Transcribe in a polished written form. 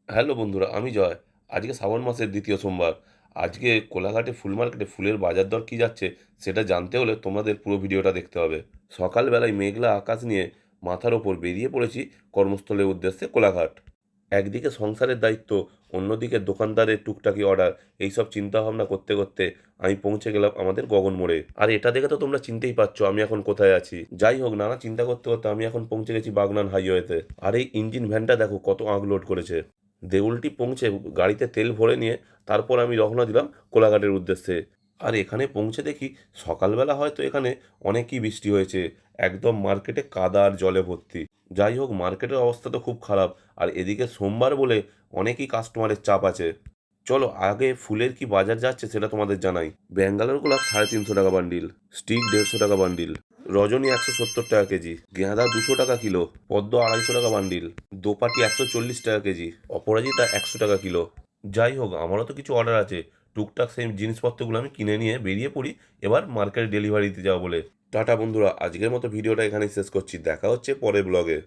Hello বন্ধুরা, আমি জয়। আজকে শ্রাবণ মাসের দ্বিতীয় সোমবার। আজকে কোলাঘাটে ফুল মার্কেটে ফুলের বাজার দর কী যাচ্ছে সেটা জানতে হলে তোমাদের পুরো ভিডিওটা দেখতে হবে। সকালবেলায় মেঘলা আকাশ নিয়ে মাথার ওপর বেরিয়ে পড়েছি কর্মস্থলের উদ্দেশ্যে কোলাঘাট। একদিকে সংসারের দায়িত্ব, অন্যদিকে দোকানদারের টুকটাকি অর্ডার, এইসব চিন্তাভাবনা করতে করতে আমি পৌঁছে গেলাম আমাদের গগন মোড়ে। আর এটা দেখে তো তোমরা চিনতেই পারছো আমি এখন কোথায় আছি। যাই হোক, নানা চিন্তা করতে করতে আমি এখন পৌঁছে গেছি বাগনান হাইওয়েতে। আর এই ইঞ্জিন ভ্যানটা দেখো কত আনলোড করেছে। দেউলটি পৌঁছে গাড়িতে তেল ভরে নিয়ে তারপর আমি রওনা দিলাম কোলাঘাটের উদ্দেশ্যে। আর এখানে পৌঁছে দেখি সকালবেলা হয়তো এখানে অনেকই বৃষ্টি হয়েছে, একদম মার্কেটে কাদা আর জলে ভর্তি। যাই হোক, মার্কেটের অবস্থা তো খুব খারাপ। আর এদিকে সোমবার বলে অনেকই কাস্টমারের চাপ আছে। চলো আগে ফুলের কি বাজার যাচ্ছে সেটা তোমাদের জানাই। ব্যাঙ্গালোর গোলাপ 350 টাকা বান্ডিল, স্টিক 150 টাকা বান্ডিল, রজনী 170 টাকা কেজি, গেঁদা 200 টাকা কিলো, পদ্ম 250 টাকা বান্ডিল, দোপাটি 140 টাকা কেজি, অপরাজিতা 100 টাকা কিলো। যাই হোক, আমারও তো কিছু অর্ডার আছে। টুকটাক সেই জিনিসপত্রগুলো আমি কিনে নিয়ে বেরিয়ে পড়ি এবার মার্কেট ডেলিভারি দিতে যাবো বলে। টাটা বন্ধুরা, আজকের মতো ভিডিওটা এখানেই শেষ করছি। দেখা হচ্ছে পরের ব্লগে।